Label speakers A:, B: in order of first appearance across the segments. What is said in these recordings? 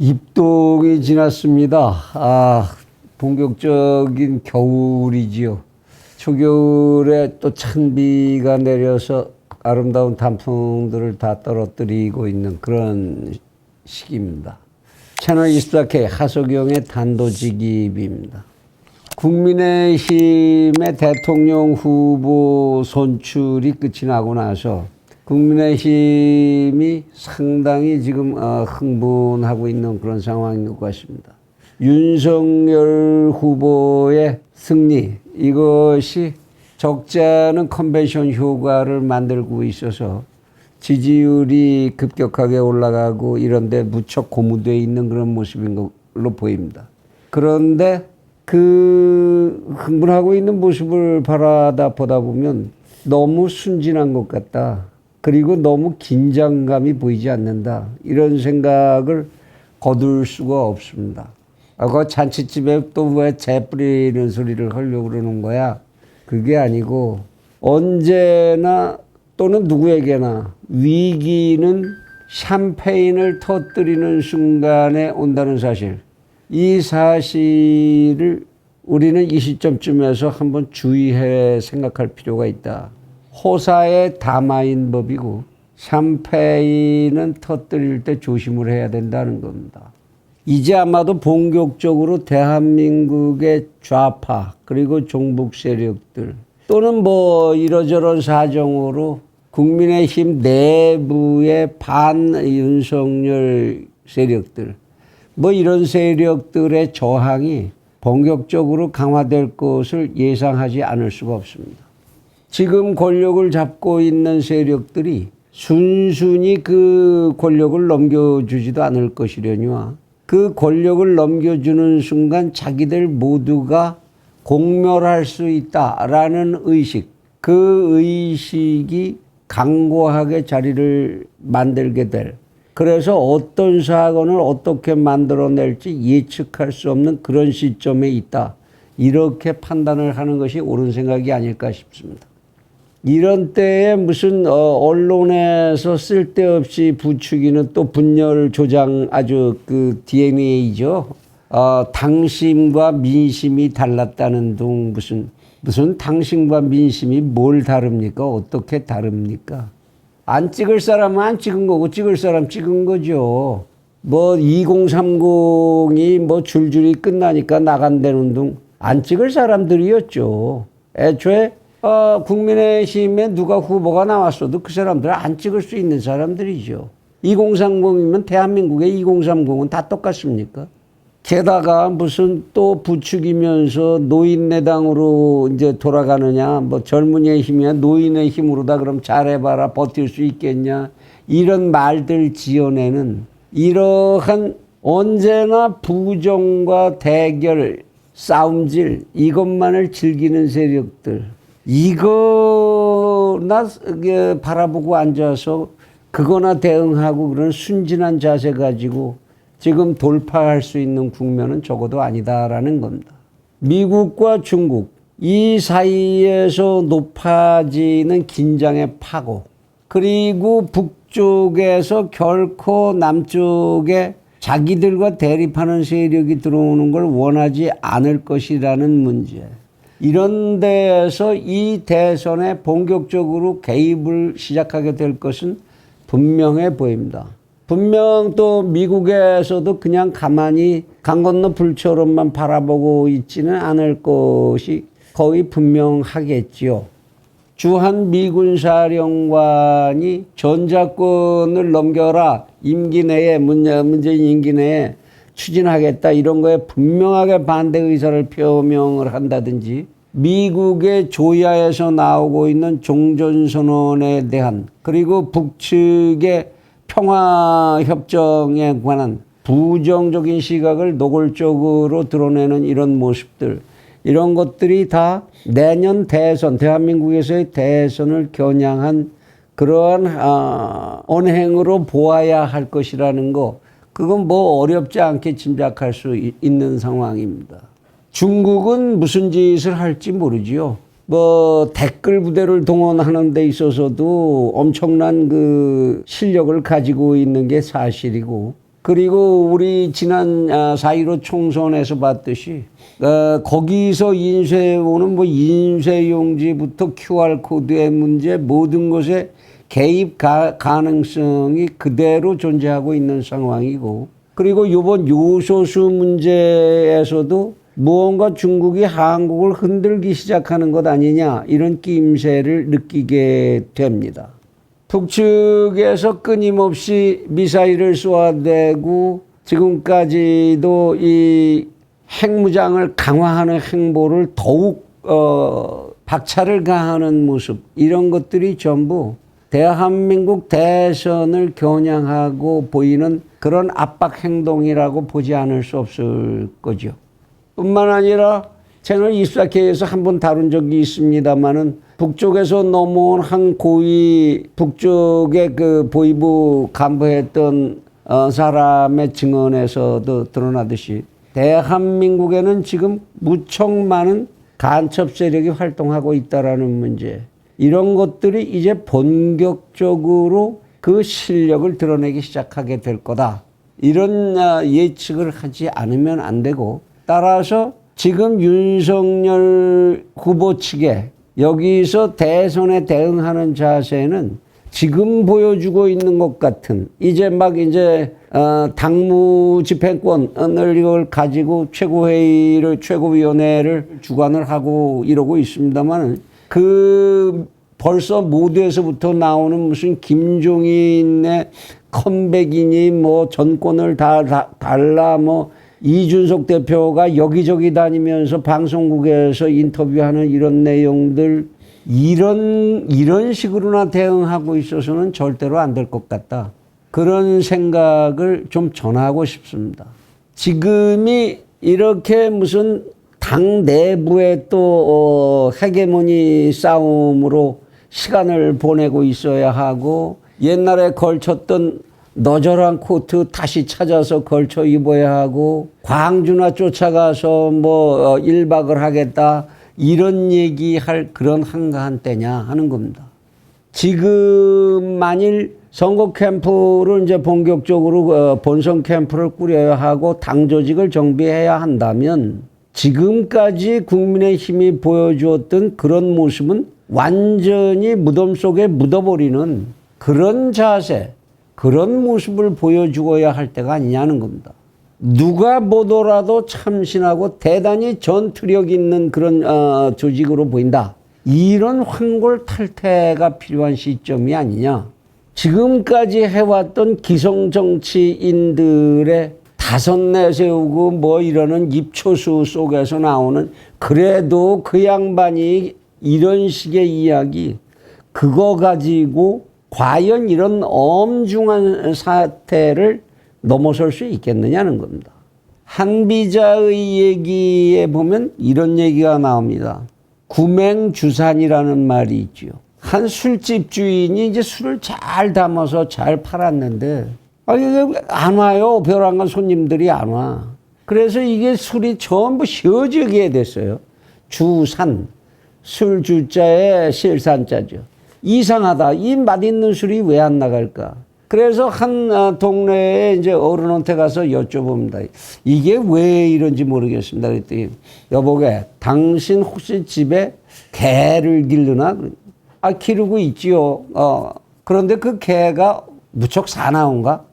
A: 입동이 지났습니다. 본격적인 겨울이지요. 초겨울에 또 찬비가 내려서 아름다운 단풍들을 다 떨어뜨리고 있는 그런 시기입니다. 채널 24K 하석영의 단도직입입니다. 국민의힘의 대통령 후보 선출이 끝이 나고 나서 국민의힘이 상당히 지금 흥분하고 있는 그런 상황인 것 같습니다. 윤석열 후보의 승리, 이것이 적지 않은 컨벤션 효과를 만들고 있어서 지지율이 급격하게 올라가고 이런데 무척 고무되어 있는 그런 모습인 걸로 보입니다. 그런데 그 흥분하고 있는 모습을 바라다 보다 보면 너무 순진한 것 같다. 그리고 너무 긴장감이 보이지 않는다. 이런 생각을 거둘 수가 없습니다. 그 잔치집에 또 왜 재 뿌리는 소리를 하려고 그러는 거야? 그게 아니고 언제나 또는 누구에게나 위기는 샴페인을 터뜨리는 순간에 온다는 사실. 이 사실을 우리는 이 시점쯤에서 한번 주의해 생각할 필요가 있다. 호사의 다마인 법이고 샴페인은 터뜨릴 때 조심을 해야 된다는 겁니다. 이제 아마도 본격적으로 대한민국의 좌파 그리고 종북 세력들 또는 뭐 이러저런 사정으로 국민의힘 내부의 반윤석열 세력들 뭐 이런 세력들의 저항이 본격적으로 강화될 것을 예상하지 않을 수가 없습니다. 지금 권력을 잡고 있는 세력들이 순순히 그 권력을 넘겨주지도 않을 것이려니와 그 권력을 넘겨주는 순간 자기들 모두가 공멸할 수 있다라는 의식, 그 의식이 강고하게 자리를 만들게 될, 그래서 어떤 사건을 어떻게 만들어낼지 예측할 수 없는 그런 시점에 있다. 이렇게 판단을 하는 것이 옳은 생각이 아닐까 싶습니다. 이런 때에 무슨 언론에서 쓸데없이 부추기는 또 분열 조장 아주 그 DNA죠. 당심과 민심이 달랐다는 둥 무슨 당심과 민심이 뭘 다릅니까? 어떻게 다릅니까? 안 찍을 사람은 안 찍은 거고 찍을 사람 찍은 거죠. 뭐 2030이 뭐 줄줄이 끝나니까 나간다는 둥 안 찍을 사람들이었죠. 애초에 국민의힘에 누가 후보가 나왔어도 그 사람들은 안 찍을 수 있는 사람들이죠. 2030이면 대한민국의 2030은 다 똑같습니까? 게다가 무슨 또 부추기면서 노인내당으로 이제 돌아가느냐, 뭐 젊은이의 힘이야 노인의 힘으로다 그럼 잘해봐라 버틸 수 있겠냐, 이런 말들 지어내는 이러한 언제나 부정과 대결, 싸움질 이것만을 즐기는 세력들, 이거나 바라보고 앉아서 그거나 대응하고 그런 순진한 자세 가지고 지금 돌파할 수 있는 국면은 적어도 아니다라는 겁니다. 미국과 중국 이 사이에서 높아지는 긴장의 파고, 그리고 북쪽에서 결코 남쪽에 자기들과 대립하는 세력이 들어오는 걸 원하지 않을 것이라는 문제. 이런 데에서 이 대선에 본격적으로 개입을 시작하게 될 것은 분명해 보입니다. 분명 또 미국에서도 그냥 가만히 강 건너 불처럼만 바라보고 있지는 않을 것이 거의 분명하겠지요. 주한 미군 사령관이 전작권을 넘겨라, 임기 내에 문재인 임기 내에 추진하겠다 이런 거에 분명하게 반대 의사를 표명을 한다든지, 미국의 조야에서 나오고 있는 종전선언에 대한 그리고 북측의 평화협정에 관한 부정적인 시각을 노골적으로 드러내는 이런 모습들, 이런 것들이 다 내년 대선, 대한민국에서의 대선을 겨냥한 그러한 언행으로 보아야 할 것이라는 거, 그건 뭐 어렵지 않게 짐작할 수 있는 상황입니다. 중국은 무슨 짓을 할지 모르지요. 뭐 댓글 부대를 동원하는 데 있어서도 엄청난 그 실력을 가지고 있는 게 사실이고, 그리고 우리 지난 4.15 총선에서 봤듯이 거기서 인쇄오는 뭐 인쇄용지부터 QR코드의 문제 모든 것에 개입 가능성이 그대로 존재하고 있는 상황이고, 그리고 이번 요소수 문제에서도 무언가 중국이 한국을 흔들기 시작하는 것 아니냐 이런 끼임새를 느끼게 됩니다. 북측에서 끊임없이 미사일을 쏘아대고 지금까지도 이 핵무장을 강화하는 행보를 더욱 박차를 가하는 모습, 이런 것들이 전부 대한민국 대선을 겨냥하고 보이는 그런 압박 행동이라고 보지 않을 수 없을 거죠. 뿐만 아니라 채널 24K에서 한번 다룬 적이 있습니다만은 북쪽에서 넘어온 한 고위 북쪽의 그 보위부 간부했던 사람의 증언에서도 드러나듯이 대한민국에는 지금 무척 많은 간첩 세력이 활동하고 있다라는 문제, 이런 것들이 이제 본격적으로 그 실력을 드러내기 시작하게 될 거다. 이런 예측을 하지 않으면 안 되고, 따라서 지금 윤석열 후보 측에 여기서 대선에 대응하는 자세는 지금 보여주고 있는 것 같은, 이제 당무 집행권을 이걸 가지고 최고위원회를 주관을 하고 이러고 있습니다만, 벌써 모두에서부터 나오는 무슨 김종인의 컴백이니 뭐 전권을 달라 뭐 이준석 대표가 여기저기 다니면서 방송국에서 인터뷰하는 이런 내용들, 이런 식으로나 대응하고 있어서는 절대로 안 될 것 같다. 그런 생각을 좀 전하고 싶습니다. 지금이 이렇게 무슨 당 내부의 또 헤게모니 싸움으로 시간을 보내고 있어야 하고, 옛날에 걸쳤던 너절한 코트 다시 찾아서 걸쳐 입어야 하고, 광주나 쫓아가서 뭐 1박을 하겠다 이런 얘기할 그런 한가한 때냐 하는 겁니다. 지금 만일 선거 캠프를 이제 본격적으로 본선 캠프를 꾸려야 하고 당 조직을 정비해야 한다면, 지금까지 국민의힘이 보여주었던 그런 모습은 완전히 무덤 속에 묻어버리는 그런 자세, 그런 모습을 보여주어야 할 때가 아니냐는 겁니다. 누가 보더라도 참신하고 대단히 전투력 있는 그런 조직으로 보인다. 이런 황골탈퇴가 필요한 시점이 아니냐. 지금까지 해왔던 기성정치인들의 다섯 내세우고 뭐 이러는 입초수 속에서 나오는, 그래도 그 양반이 이런 식의 이야기, 그거 가지고 과연 이런 엄중한 사태를 넘어설 수 있겠느냐는 겁니다. 한비자의 얘기에 보면 이런 얘기가 나옵니다. 구맹주산이라는 말이 있죠. 한 술집 주인이 이제 술을 잘 담아서 잘 팔았는데 이게 안 와요. 벼랑간 손님들이 안 와. 그래서 이게 술이 전부 혀지게 됐어요. 주산, 술 주자에 실산자죠. 이상하다. 이 맛있는 술이 왜 안 나갈까? 그래서 한 동네에 이제 어른한테 가서 여쭤봅니다. 이게 왜 이런지 모르겠습니다. 그랬더니, 여보게, 당신 혹시 집에 개를 기르나? 기르고 있지요. 그런데 그 개가 무척 사나운가?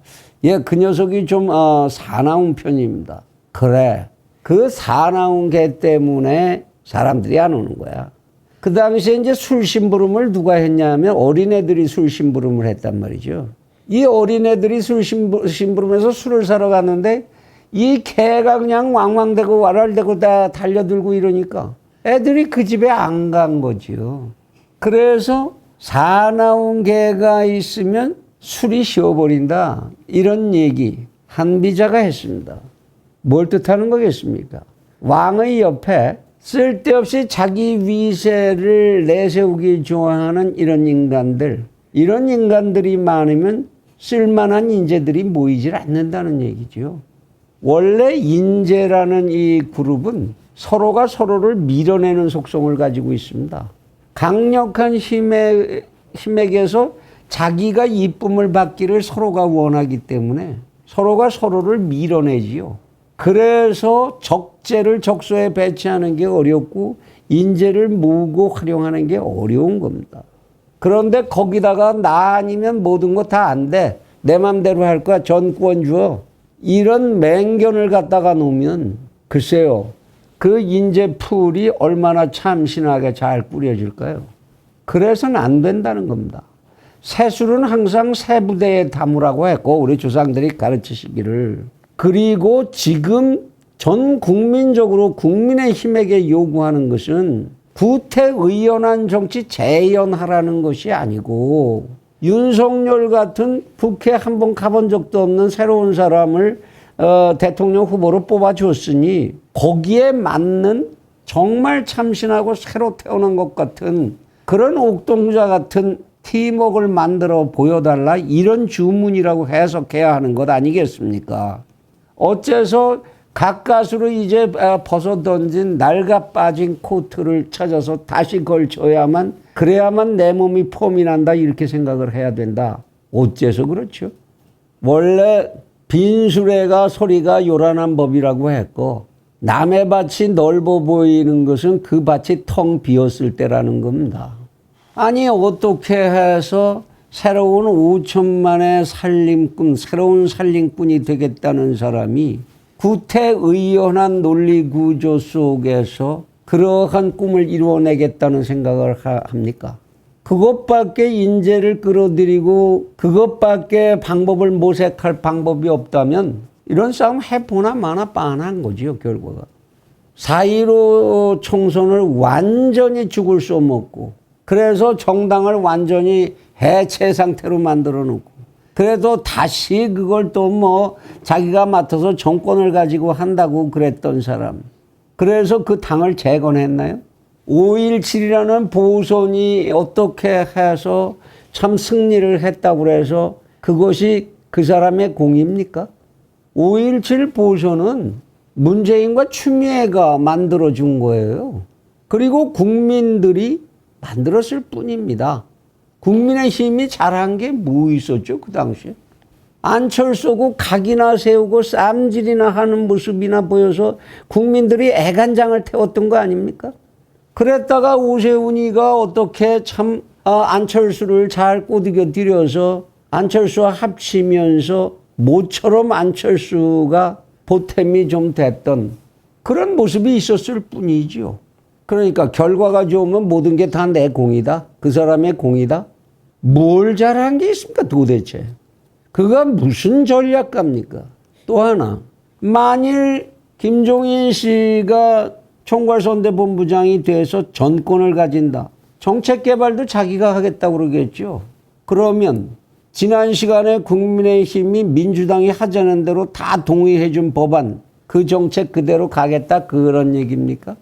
A: 예, 그 녀석이 좀 사나운 편입니다. 그래, 그 사나운 개 때문에 사람들이 안 오는 거야. 그 당시에 이제 술 심부름을 누가 했냐면 어린애들이 술 심부름을 했단 말이죠. 이 어린애들이 술 심부름해서 술을 사러 갔는데 이 개가 그냥 왕왕대고 와랄대고 다 달려들고 이러니까 애들이 그 집에 안 간 거죠. 그래서 사나운 개가 있으면 술이 쉬어버린다. 이런 얘기 한비자가 했습니다. 뭘 뜻하는 거겠습니까? 왕의 옆에 쓸데없이 자기 위세를 내세우기 좋아하는 이런 인간들이 많으면 쓸만한 인재들이 모이질 않는다는 얘기죠. 원래 인재라는 이 그룹은 서로가 서로를 밀어내는 속성을 가지고 있습니다. 강력한 힘에게서 자기가 이쁨을 받기를 서로가 원하기 때문에 서로가 서로를 밀어내지요. 그래서 적재를 적소에 배치하는 게 어렵고 인재를 모으고 활용하는 게 어려운 겁니다. 그런데 거기다가 나 아니면 모든 거 다 안 돼. 내 맘대로 할 거야. 전권 줘. 이런 맹견을 갖다가 놓으면 글쎄요. 그 인재 풀이 얼마나 참신하게 잘 꾸려질까요? 그래서는 안 된다는 겁니다. 세술은 항상 세 부대에 담으라고 했고 우리 조상들이 가르치시기를. 그리고 지금 전 국민적으로 국민의힘에게 요구하는 것은 구태의연한 정치 재연하라는 것이 아니고 윤석열 같은 국회 한 번 가본 적도 없는 새로운 사람을 대통령 후보로 뽑아줬으니 거기에 맞는 정말 참신하고 새로 태어난 것 같은 그런 옥동자 같은 팀워크를 만들어 보여달라 이런 주문이라고 해석해야 하는 것 아니겠습니까? 어째서 가까스로 이제 벗어던진 낡아 빠진 코트를 찾아서 다시 걸쳐야만 그래야만 내 몸이 폼이 난다 이렇게 생각을 해야 된다. 어째서 그렇죠? 원래 빈수레가 소리가 요란한 법이라고 했고 남의 밭이 넓어 보이는 것은 그 밭이 텅 비었을 때라는 겁니다. 아니 어떻게 해서 새로운 5천만의 살림꾼, 새로운 살림꾼이 되겠다는 사람이 구태의연한 논리구조 속에서 그러한 꿈을 이루어내겠다는 생각을 합니까? 그것밖에 인재를 끌어들이고 그것밖에 방법을 모색할 방법이 없다면 이런 싸움 해보나 마나 뻔한 거지요, 결과가. 4.15 총선을 완전히 죽을 쏘먹고 그래서 정당을 완전히 해체 상태로 만들어 놓고 그래도 다시 그걸 또 뭐 자기가 맡아서 정권을 가지고 한다고 그랬던 사람. 그래서 그 당을 재건했나요? 5.17이라는 보선이 어떻게 해서 참 승리를 했다고 해서 그것이 그 사람의 공입니까? 5.17 보선은 문재인과 추미애가 만들어준 거예요. 그리고 국민들이 만들었을 뿐입니다. 국민의힘이 잘한 게 뭐 있었죠, 그 당시에? 안철수고 각이나 세우고 쌈질이나 하는 모습이나 보여서 국민들이 애간장을 태웠던 거 아닙니까? 그랬다가 오세훈이가 어떻게 참 안철수를 잘 꼬드겨 들여서 안철수와 합치면서 모처럼 안철수가 보탬이 좀 됐던 그런 모습이 있었을 뿐이지요. 그러니까 결과가 좋으면 모든 게 다 내 공이다. 그 사람의 공이다. 뭘 잘한 게 있습니까 도대체. 그가 무슨 전략가입니까? 또 하나 만일 김종인 씨가 총괄선대본부장이 돼서 전권을 가진다. 정책 개발도 자기가 하겠다고 그러겠죠. 그러면 지난 시간에 국민의힘이 민주당이 하자는 대로 다 동의해 준 법안 그 정책 그대로 가겠다 그런 얘기입니까?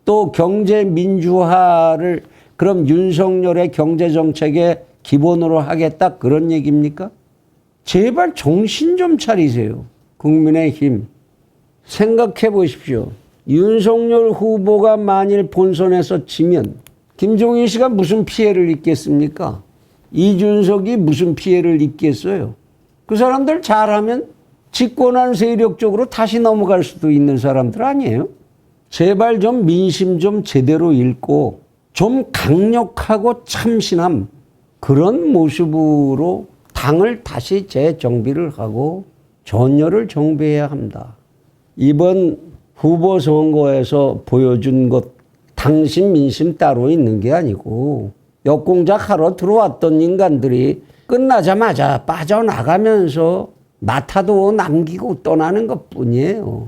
A: 또 경제 민주화를 그럼 윤석열의 경제정책의 기본으로 하겠다 그런 얘기입니까? 제발 정신 좀 차리세요. 국민의힘. 생각해 보십시오. 윤석열 후보가 만일 본선에서 지면 김종인 씨가 무슨 피해를 입겠습니까? 이준석이 무슨 피해를 입겠어요? 그 사람들 잘하면 집권한 세력 쪽으로 다시 넘어갈 수도 있는 사람들 아니에요? 제발 좀 민심 좀 제대로 읽고 좀 강력하고 참신함 그런 모습으로 당을 다시 재정비를 하고 전열을 정비해야 합니다. 이번 후보 선거에서 보여준 것 당신 민심 따로 있는 게 아니고 역공작 하러 들어왔던 인간들이 끝나자마자 빠져나가면서 나타도 남기고 떠나는 것뿐이에요.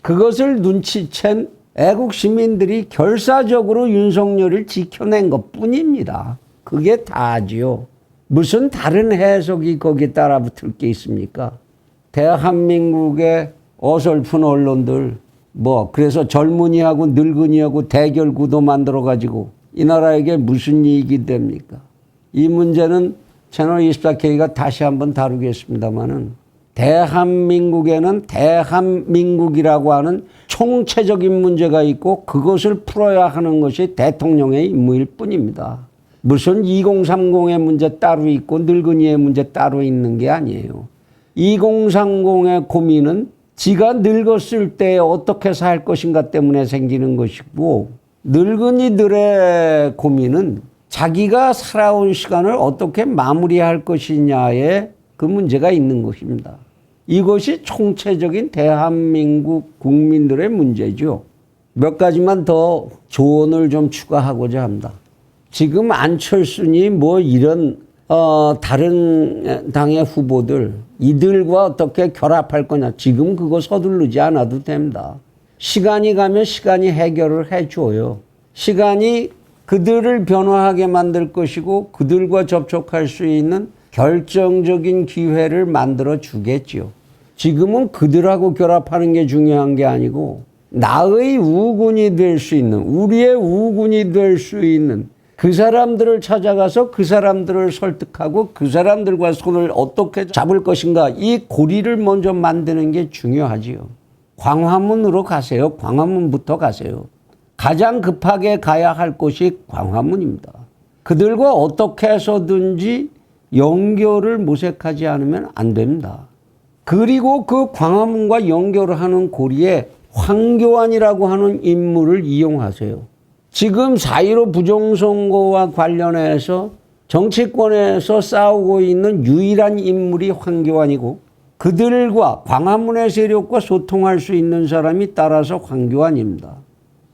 A: 그것을 눈치챈 애국 시민들이 결사적으로 윤석열을 지켜낸 것뿐입니다. 그게 다지요. 무슨 다른 해석이 거기에 따라 붙을 게 있습니까? 대한민국의 어설픈 언론들 그래서 젊은이하고 늙은이하고 대결 구도 만들어가지고 이 나라에게 무슨 이익이 됩니까? 이 문제는 채널24K가 다시 한번 다루겠습니다마는 대한민국에는 대한민국이라고 하는 총체적인 문제가 있고 그것을 풀어야 하는 것이 대통령의 임무일 뿐입니다. 무슨 2030의 문제 따로 있고 늙은이의 문제 따로 있는 게 아니에요. 2030의 고민은 지가 늙었을 때 어떻게 살 것인가 때문에 생기는 것이고, 늙은이들의 고민은 자기가 살아온 시간을 어떻게 마무리할 것이냐에 그 문제가 있는 것입니다. 이것이 총체적인 대한민국 국민들의 문제죠. 몇 가지만 더 조언을 좀 추가하고자 합니다. 지금 안철수니 뭐 이런 다른 당의 후보들 이들과 어떻게 결합할 거냐, 지금 그거 서두르지 않아도 됩니다. 시간이 가면 시간이 해결을 해줘요. 시간이 그들을 변화하게 만들 것이고 그들과 접촉할 수 있는 결정적인 기회를 만들어 주겠지요. 지금은 그들하고 결합하는 게 중요한 게 아니고 나의 우군이 될 수 있는, 우리의 우군이 될 수 있는 그 사람들을 찾아가서 그 사람들을 설득하고 그 사람들과 손을 어떻게 잡을 것인가, 이 고리를 먼저 만드는 게 중요하지요. 광화문으로 가세요. 광화문부터 가세요. 가장 급하게 가야 할 곳이 광화문입니다. 그들과 어떻게 해서든지 연결을 모색하지 않으면 안 됩니다. 그리고 그 광화문과 연결을 하는 고리에 황교안이라고 하는 인물을 이용하세요. 지금 4.15 부정선거와 관련해서 정치권에서 싸우고 있는 유일한 인물이 황교안이고, 그들과 광화문의 세력과 소통할 수 있는 사람이 따라서 황교안입니다.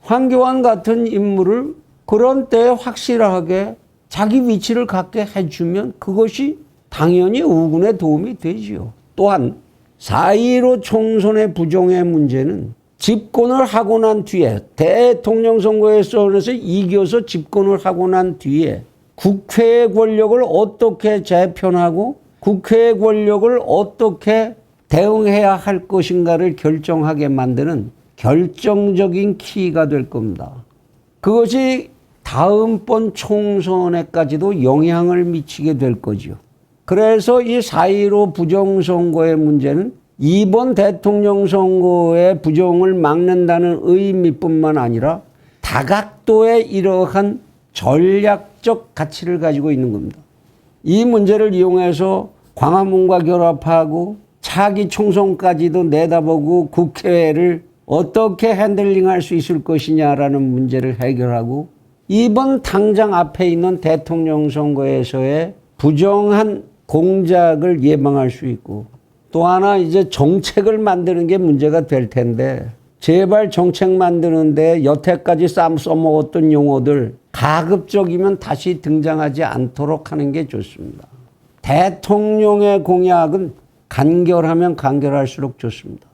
A: 황교안 같은 인물을 그런 때에 확실하게 자기 위치를 갖게 해주면 그것이 당연히 우군에 도움이 되지요. 또한 4.15 총선의 부정의 문제는 집권을 하고 난 뒤에, 대통령 선거에서 이겨서 집권을 하고 난 뒤에 국회의 권력을 어떻게 재편하고 국회의 권력을 어떻게 대응해야 할 것인가를 결정하게 만드는 결정적인 키가 될 겁니다. 그것이 다음번 총선에까지도 영향을 미치게 될 거죠. 그래서 이 4.15 부정선거의 문제는 이번 대통령 선거의 부정을 막는다는 의미뿐만 아니라 다각도의 이러한 전략적 가치를 가지고 있는 겁니다. 이 문제를 이용해서 광화문과 결합하고 차기 총선까지도 내다보고 국회를 어떻게 핸들링할 수 있을 것이냐라는 문제를 해결하고, 이번 당장 앞에 있는 대통령 선거에서의 부정한 공작을 예방할 수 있고, 또 하나 이제 정책을 만드는 게 문제가 될 텐데, 제발 정책 만드는데 여태까지 써먹었던 용어들 가급적이면 다시 등장하지 않도록 하는 게 좋습니다. 대통령의 공약은 간결하면 간결할수록 좋습니다.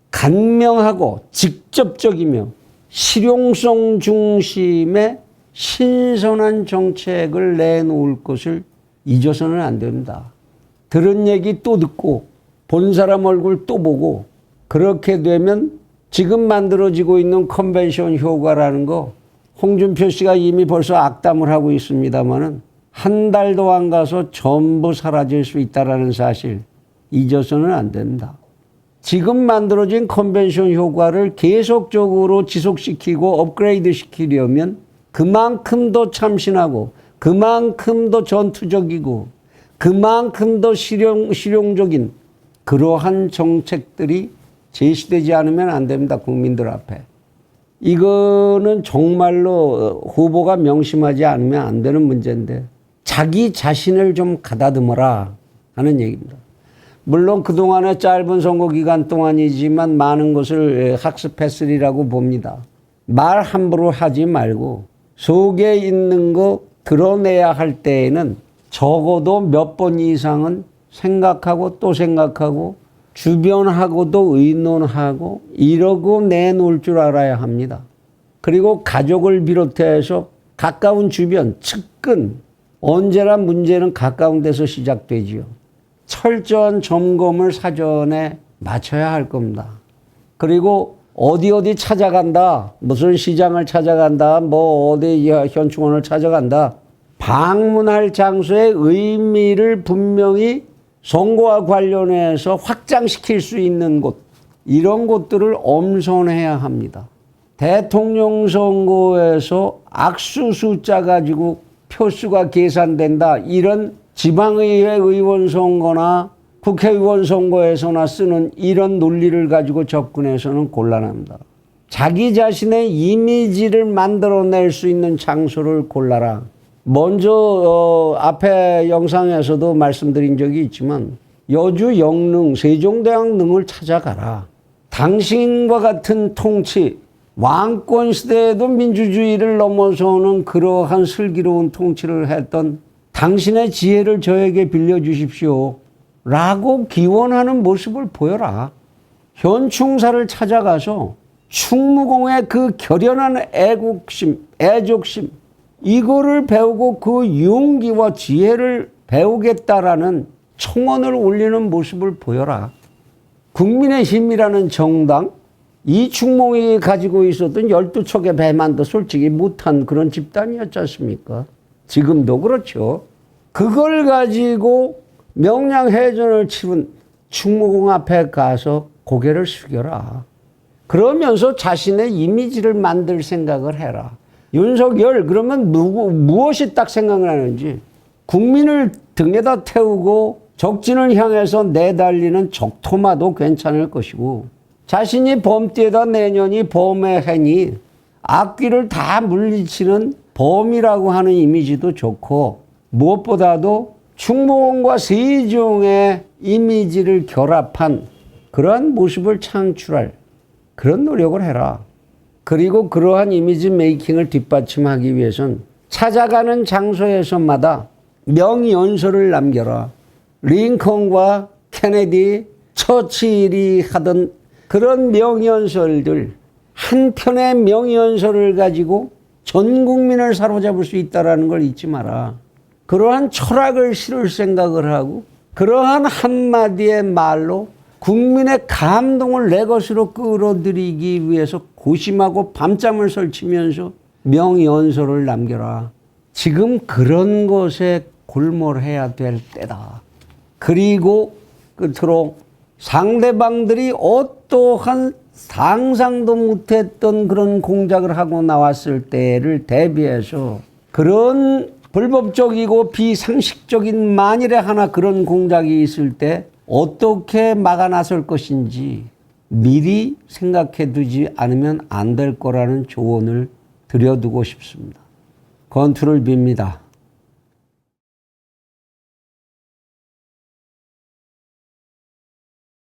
A: 간명하고 직접적이며 실용성 중심의 신선한 정책을 내놓을 것을 잊어서는 안 됩니다. 들은 얘기 또 듣고 본 사람 얼굴 또 보고, 그렇게 되면 지금 만들어지고 있는 컨벤션 효과라는 거, 홍준표 씨가 이미 벌써 악담을 하고 있습니다만은 한 달도 안 가서 전부 사라질 수 있다는 사실 잊어서는 안 된다. 지금 만들어진 컨벤션 효과를 계속적으로 지속시키고 업그레이드 시키려면 그만큼 더 참신하고 그만큼 더 전투적이고 그만큼 더 실용적인 그러한 정책들이 제시되지 않으면 안 됩니다. 국민들 앞에. 이거는 정말로 후보가 명심하지 않으면 안 되는 문제인데, 자기 자신을 좀 가다듬어라 하는 얘기입니다. 물론 그동안의 짧은 선거 기간 동안이지만 많은 것을 학습했으리라고 봅니다. 말 함부로 하지 말고 속에 있는 거 드러내야 할 때에는 적어도 몇 번 이상은 생각하고 또 생각하고 주변하고도 의논하고 이러고 내놓을 줄 알아야 합니다. 그리고 가족을 비롯해서 가까운 주변, 측근, 언제나 문제는 가까운 데서 시작되지요. 철저한 점검을 사전에 마쳐야 할 겁니다. 그리고 어디 찾아간다, 무슨 시장을 찾아간다, 뭐 어디 현충원을 찾아간다, 방문할 장소의 의미를 분명히 선거와 관련해서 확장시킬 수 있는 곳, 이런 곳들을 엄선해야 합니다. 대통령 선거에서 악수 숫자 가지고 표수가 계산된다, 이런 지방의회 의원 선거나 국회의원 선거에서나 쓰는 이런 논리를 가지고 접근해서는 곤란합니다. 자기 자신의 이미지를 만들어낼 수 있는 장소를 골라라. 먼저 앞에 영상에서도 말씀드린 적이 있지만 여주 영릉 세종대왕릉을 찾아가라. 당신과 같은 통치, 왕권 시대에도 민주주의를 넘어서는 그러한 슬기로운 통치를 했던 당신의 지혜를 저에게 빌려주십시오 라고 기원하는 모습을 보여라. 현충사를 찾아가서 충무공의 그 결연한 애국심, 애족심 이거를 배우고 그 용기와 지혜를 배우겠다라는 청원을 올리는 모습을 보여라. 국민의힘이라는 정당, 이충몽이 가지고 있었던 12척의 배만도 솔직히 못한 그런 집단이었지 않습니까? 지금도 그렇죠. 그걸 가지고 명량해전을 치른 충무공 앞에 가서 고개를 숙여라. 그러면서 자신의 이미지를 만들 생각을 해라. 윤석열 그러면 무엇이 딱 생각나는지 국민을 등에다 태우고 적진을 향해서 내달리는 적토마도 괜찮을 것이고 자신이 범띠에다 내년이 범의 해니 악귀를 다 물리치는 범이라고 하는 이미지도 좋고 무엇보다도 충무공과 세종의 이미지를 결합한 그러한 모습을 창출할 그런 노력을 해라. 그리고 그러한 이미지 메이킹을 뒷받침하기 위해선 찾아가는 장소에서마다 명연설을 남겨라. 링컨과 케네디, 처칠이 하던 그런 명연설들, 한 편의 명연설을 가지고 전 국민을 사로잡을 수 있다는 걸 잊지 마라. 그러한 철학을 실을 생각을 하고 그러한 한마디의 말로 국민의 감동을 내 것으로 끌어들이기 위해서 고심하고 밤잠을 설치면서 명연설을 남겨라. 지금 그런 것에 골몰해야 될 때다. 그리고 끝으로 상대방들이 어떠한 상상도 못했던 그런 공작을 하고 나왔을 때를 대비해서 그런 불법적이고 비상식적인 만일에 하나 그런 공작이 있을 때 어떻게 막아 나설 것인지 미리 생각해 두지 않으면 안 될 거라는 조언을 드려두고 싶습니다. 건투를 빕니다.